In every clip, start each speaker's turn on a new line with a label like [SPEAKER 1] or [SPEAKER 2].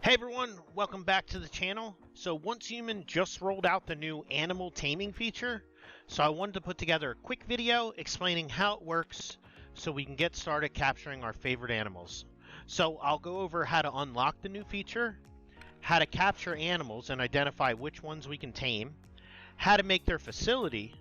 [SPEAKER 1] Hey everyone, welcome back to the channel. So Once Human just rolled out the new animal taming feature, so I wanted to put together a quick video explaining how it works so we can get started capturing our favorite animals. So I'll go over how to unlock the new feature, how to capture animals and identify which ones we can tame, how to make their facility,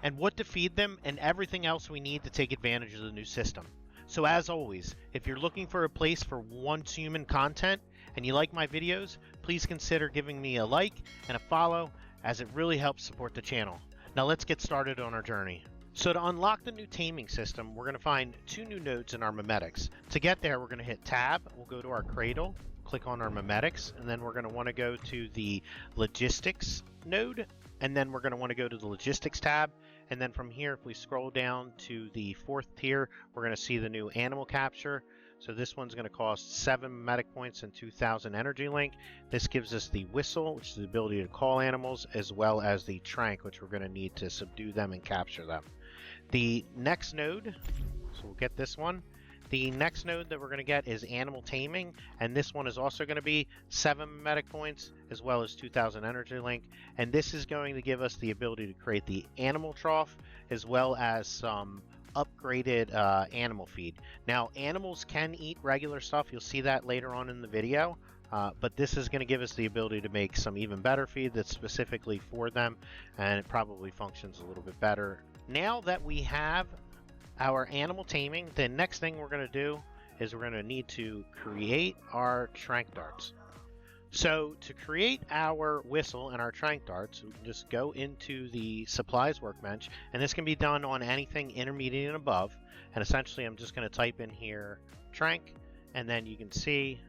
[SPEAKER 1] and what to feed them, and everything else we need to take advantage of the new system. So as always, if you're looking for a place for Once Human content and you like my videos, please consider giving me a like and a follow, as it really helps support the channel. Now let's get started on our journey. So to unlock the new taming system, we're going to find two new nodes in our Memetics. To get there, we're going to hit tab, we'll go to our cradle, click on our Memetics, and then we're going to want to go to the logistics node, and then we're going to want to go to the logistics tab. And then from here, if we scroll down to the fourth tier, we're going to see the new animal capture. So this one's going to cost 7 memetic points and 2,000 energy link. This gives us the whistle, which is the ability to call animals, as well as the trank, which we're going to need to subdue them and capture them. The next node, so we'll get this one. The next node that we're going to get is animal taming, and this one is also going to be 7 memetic points as well as 2,000 energy link, and this is going to give us the ability to create the animal trough as well as some upgraded animal feed. Now animals can eat regular stuff, you'll see that later on in the video, but this is going to give us the ability to make some even better feed that's specifically for them, and it probably functions a little bit better. Now that we have our animal taming, the next thing we're going to do is we're going to need to create our trank darts. So to create our whistle and our trank darts, we can just go into the supplies workbench, and this can be done on anything intermediate and above. And essentially I'm just going to type in here trank, and then you can see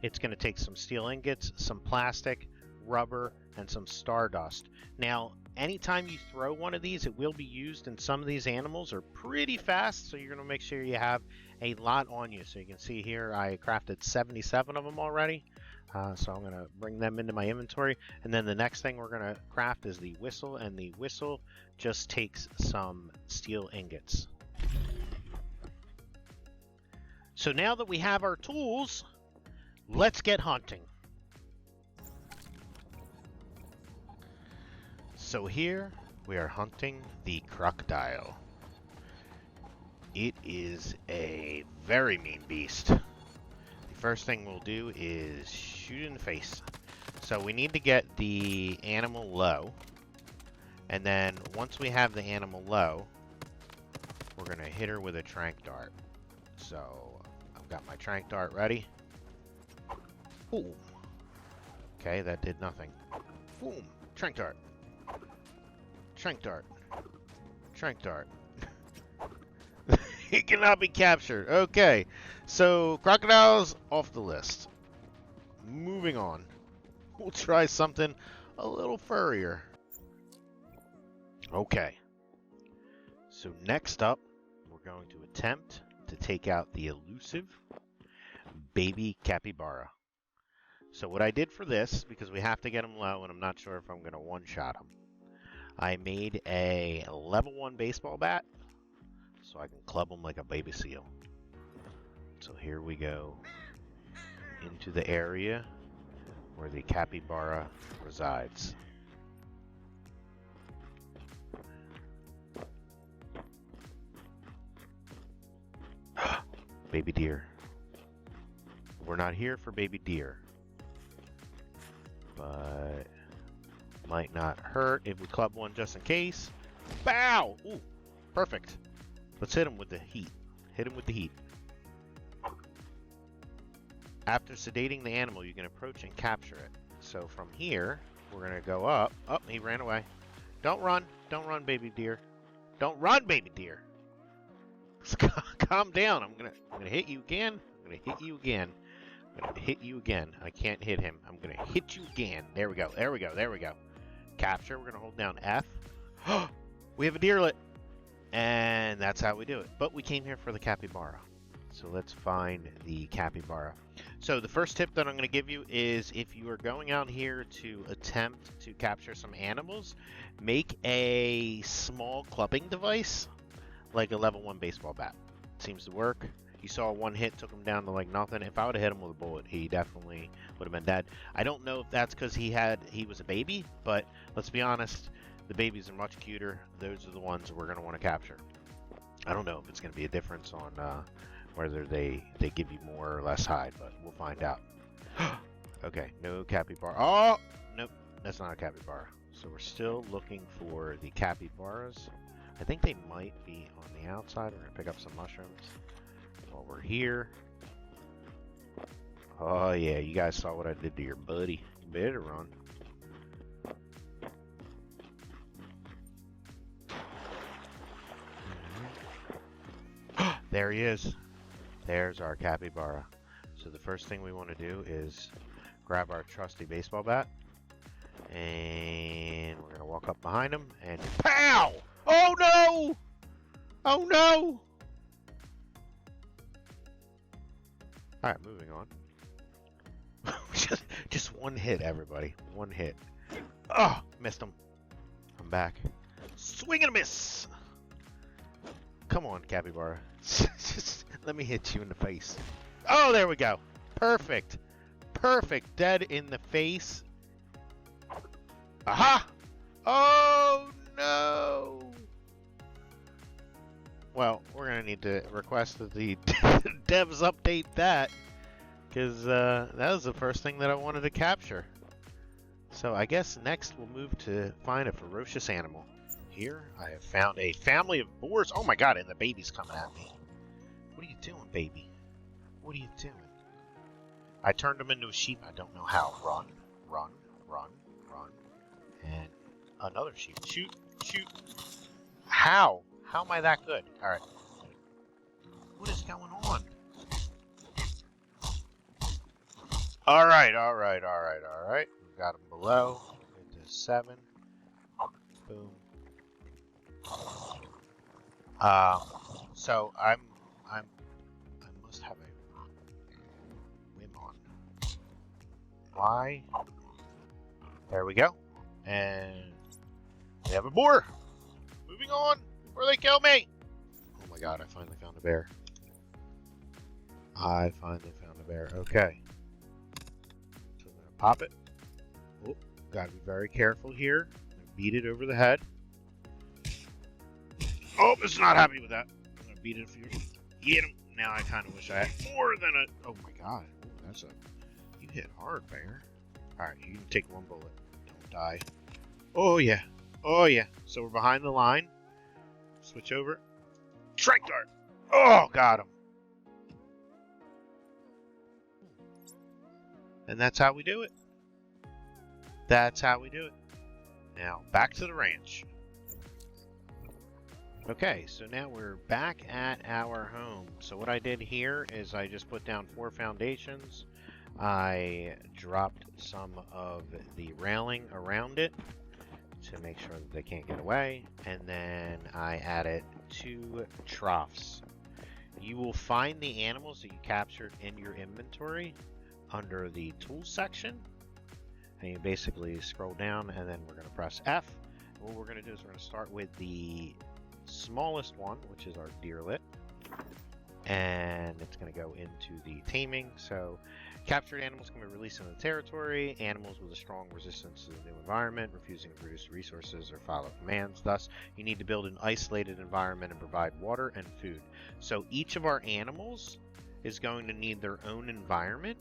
[SPEAKER 1] it's going to take some steel ingots, some plastic, rubber, and some stardust. Now anytime you throw one of these, it will be used, and some of these animals are pretty fast, so you're going to make sure you have a lot on you. So you can see here I crafted 77 of them already, so I'm going to bring them into my inventory. And then the next thing we're going to craft is the whistle, and the whistle just takes some steel ingots. So now that we have our tools, let's get hunting. So here we are hunting the crocodile. It is a very mean beast. The first thing we'll do is shoot in the face. So we need to get the animal low, and then once we have the animal low, we're gonna hit her with a trank dart. So I've got my trank dart ready. Ooh. Okay, that did nothing. Boom! Trank dart. Trank dart. Trank dart. It cannot be captured. Okay, so crocodiles off the list. Moving on. We'll try something a little furrier. Okay. So next up, we're going to attempt to take out the elusive baby capybara. So what I did for this, because we have to get him low and I'm not sure if I'm going to one-shot him, I made a level 1 baseball bat so I can club him like a baby seal. So here we go into the area where the capybara resides. Baby deer. We're not here for baby deer, but might not hurt if we club one just in case. Bow! Ooh, perfect. Let's hit him with the heat. Hit him with the heat. After sedating the animal, you can approach and capture it. So from here, we're going to go up. Oh, he ran away. Don't run. Don't run, baby deer. Don't run, baby deer. Calm down. I'm gonna hit you again. I'm going to hit you again. I'm going to hit you again. I can't hit him. I'm going to hit you again. There we go. There we go. There we go. Capture. We're going to hold down F. We have a deerlet. And that's how we do it. But we came here for the capybara. So let's find the capybara. So the first tip that I'm going to give you is, if you are going out here to attempt to capture some animals, make a small clubbing device like a level 1 baseball bat. Seems to work. You saw one hit, took him down to like nothing. If I would have hit him with a bullet, he definitely would have been dead. I don't know if that's because he was a baby, but let's be honest, the babies are much cuter. Those are the ones we're going to want to capture. I don't know if it's going to be a difference on whether they give you more or less hide, but we'll find out. Okay, no capybara. Oh, nope, that's not a capybara. So we're still looking for the capybaras. I think they might be on the outside. We're going to pick up some mushrooms while we're here. Oh yeah, you guys saw what I did to your buddy. You better run. There he is. There's our capybara. So the first thing we want to do is grab our trusty baseball bat. And we're going to walk up behind him and pow! Oh no! Oh no! Alright, moving on. just one hit, everybody. One hit. Oh, missed him. I'm back. Swing and a miss! Come on, capybara. Just let me hit you in the face. Oh, there we go. Perfect. Perfect. Dead in the face. Aha! Oh, no! Well, we're going to need to request that the devs update that, because that was the first thing that I wanted to capture. So I guess next we'll move to find a ferocious animal. Here, I have found a family of boars. Oh my god, and the baby's coming at me. What are you doing, baby? What are you doing? I turned him into a sheep. I don't know how. Run, run, run, run. And another sheep. Shoot, shoot. How? How am I that good? Alright. What is going on? Alright, alright, alright, alright. We've got him below. Into 7. Boom. So I must have a whim on. Why? There we go. And we have a boar. Moving on before they kill me. Oh my god, I finally found a bear. I finally found a bear. Okay. So I'm gonna pop it. Oh, gotta be very careful here. Beat it over the head. Oh, it's not happy with that. I'm gonna beat it a few. Get him. Now I kind of wish I had more than a. Oh my god. Ooh, that's a. You hit hard, bear. Alright, you can take one bullet. Don't die. Oh yeah. Oh yeah. So we're behind the line. Switch over. Strike dart. Oh, got him. And that's how we do it. That's how we do it. Now, back to the ranch. Okay, so now we're back at our home. So what I did here is I just put down 4 foundations. I dropped some of the railing around it to make sure that they can't get away. And then I added 2 troughs. You will find the animals that you captured in your inventory under the tools section. And you basically scroll down and then we're going to press F. What we're going to do is we're going to start with the smallest one, which is our Deerlet. And it's going to go into the taming. So captured animals can be released into the territory. Animals with a strong resistance to the new environment, refusing to produce resources or follow commands. Thus, you need to build an isolated environment and provide water and food. So each of our animals is going to need their own environment,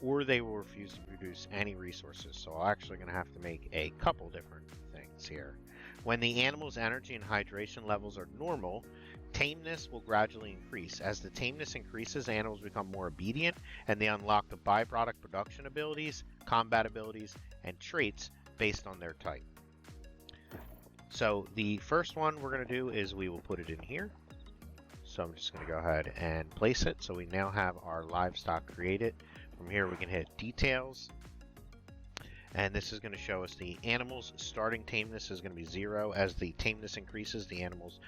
[SPEAKER 1] or they will refuse to produce any resources. So I'm actually going to have to make a couple different things here. When the animal's energy and hydration levels are normal, tameness will gradually increase. As the tameness increases, animals become more obedient, and they unlock the byproduct production abilities, combat abilities, and traits based on their type. So the first one we're going to do is we will put it in here. So I'm just going to go ahead and place it. So we now have our livestock created. From here we can hit details, and this is going to show us the animal's starting tameness is going to be 0. As the tameness increases, the animal's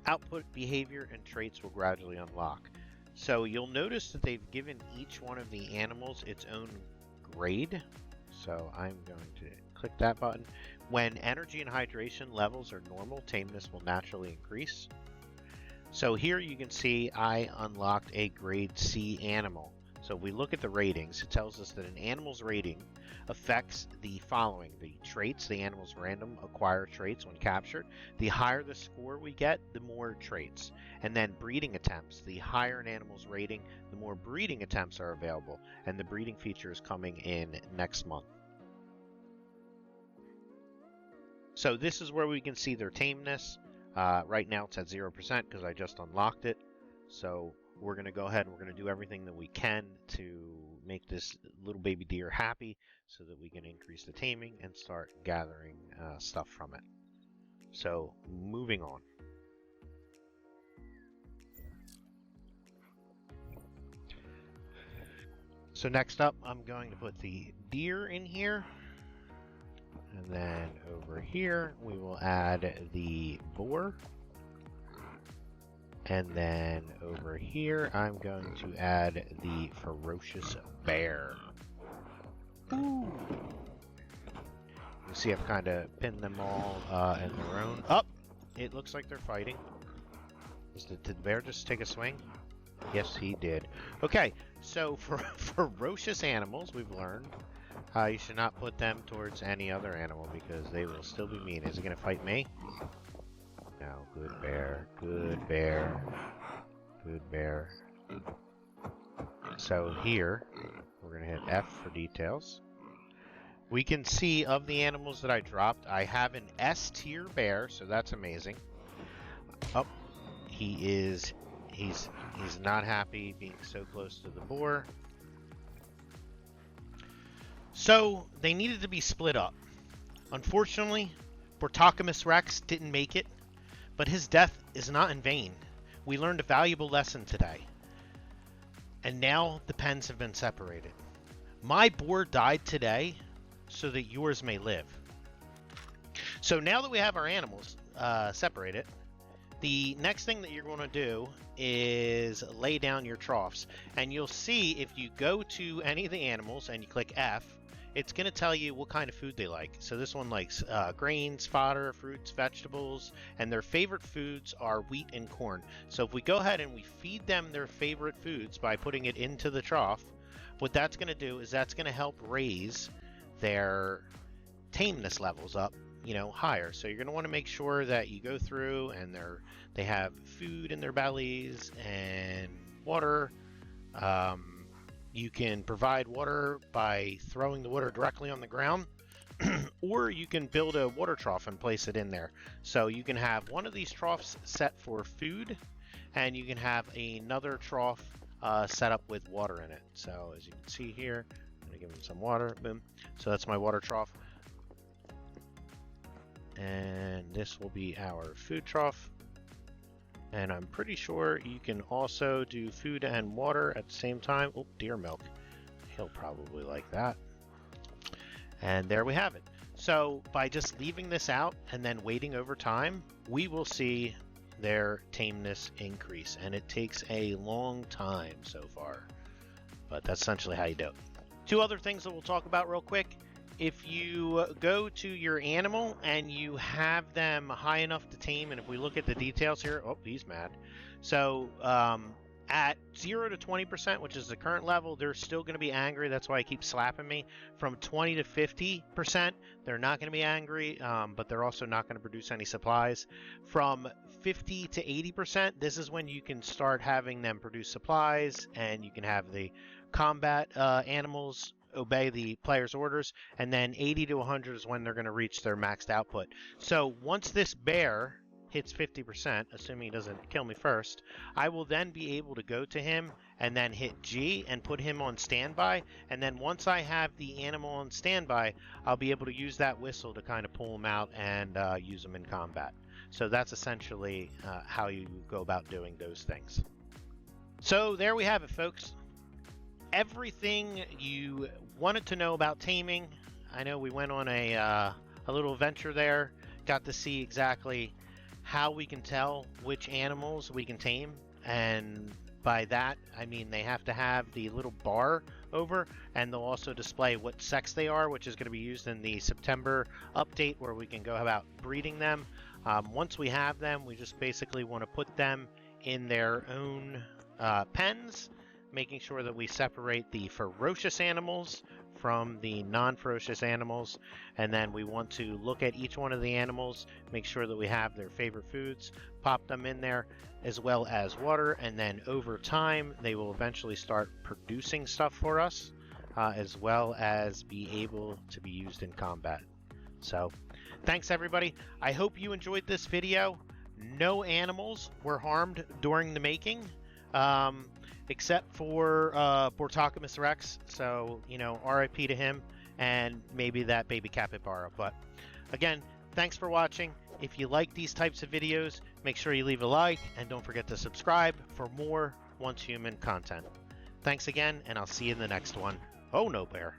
[SPEAKER 1] output, behavior, and traits will gradually unlock. So you'll notice that they've given each one of the animals its own grade. So I'm going to click that button. When energy and hydration levels are normal, tameness will naturally increase. So here you can see I unlocked a grade C animal. So if we look at the ratings, it tells us that an animal's rating affects the following: the traits, the animal's random acquire traits when captured. The higher the score we get, the more traits. And then breeding attempts. The higher an animal's rating, the more breeding attempts are available. And the breeding feature is coming in next month. So this is where we can see their tameness. Right now it's at 0% because I just unlocked it. So we're going to go ahead and we're going to do everything that we can to make this little baby deer happy so that we can increase the taming and start gathering stuff from it. So moving on. So next up, I'm going to put the deer in here. And then over here, we will add the boar. And then over here, I'm going to add the ferocious bear. Ooh. You see I've kind of pinned them all in their own. Up! It looks like they're fighting. Did the bear just take a swing? Yes, he did. Okay, so for ferocious animals, we've learned you should not put them towards any other animal because they will still be mean. Is it going to fight me? No, good bear, good bear, good bear. So here, we're going to hit F for details. We can see of the animals that I dropped, I have an S tier bear, so that's amazing. Oh, he's not happy being so close to the boar. So they needed to be split up. Unfortunately, Tameness Rex didn't make it, but his death is not in vain. We learned a valuable lesson today. And now the pens have been separated. My boar died today so that yours may live. So now that we have our animals separated, the next thing that you're going to do is lay down your troughs. And you'll see if you go to any of the animals and you click F, it's going to tell you what kind of food they like. So this one likes grains, fodder, fruits, vegetables, and their favorite foods are wheat and corn. So if we go ahead and we feed them their favorite foods by putting it into the trough, what that's going to do is that's going to help raise their tameness levels up, higher. So you're going to want to make sure that you go through and they have food in their bellies and water. You can provide water by throwing the water directly on the ground, or you can build a water trough and place it in there. So you can have one of these troughs set for food, and you can have another trough set up with water in it. So as you can see here, I'm going to give them some water. Boom. So that's my water trough. And this will be our food trough. And I'm pretty sure you can also do food and water at the same time. Oh, deer milk. He'll probably like that. And there we have it. So by just leaving this out and then waiting over time, we will see their tameness increase. And it takes a long time so far. But that's essentially how you do it. Two other things that we'll talk about real quick. If you go to your animal and you have them high enough to tame, and if we look at the details here, oh, he's mad. So at 0 to 20%, which is the current level, they're still going to be angry. That's why I keep slapping me. From 20 to 50%, they're not going to be angry, but they're also not going to produce any supplies. From 50 to 80%, this is when you can start having them produce supplies, and you can have the combat animals obey the player's orders, and then 80 to 100 is when they're going to reach their maxed output. So once this bear hits 50%, assuming he doesn't kill me first, I will then be able to go to him and then hit G and put him on standby, and then once I have the animal on standby, I'll be able to use that whistle to kind of pull him out and use him in combat. So that's essentially how you go about doing those things. So there we have it, folks. Everything you wanted to know about taming. I know we went on a little adventure there, got to see exactly how we can tell which animals we can tame, and by that I mean they have to have the little bar over, and they'll also display what sex they are, which is going to be used in the September update where we can go about breeding them. Once we have them, we just basically want to put them in their own pens making sure that we separate the ferocious animals from the non-ferocious animals, and then we want to look at each one of the animals, make sure that we have their favorite foods, pop them in there, as well as water, and then over time they will eventually start producing stuff for us, as well as be able to be used in combat. So thanks everybody. I hope you enjoyed this video. No animals were harmed during the making, except for Bortocomys Rex, so, you know, RIP to him, and maybe that baby capybara. But again, thanks for watching. If you like these types of videos, make sure you leave a like, and don't forget to subscribe for more Once Human content. Thanks again, and I'll see you in the next one. Oh no, bear.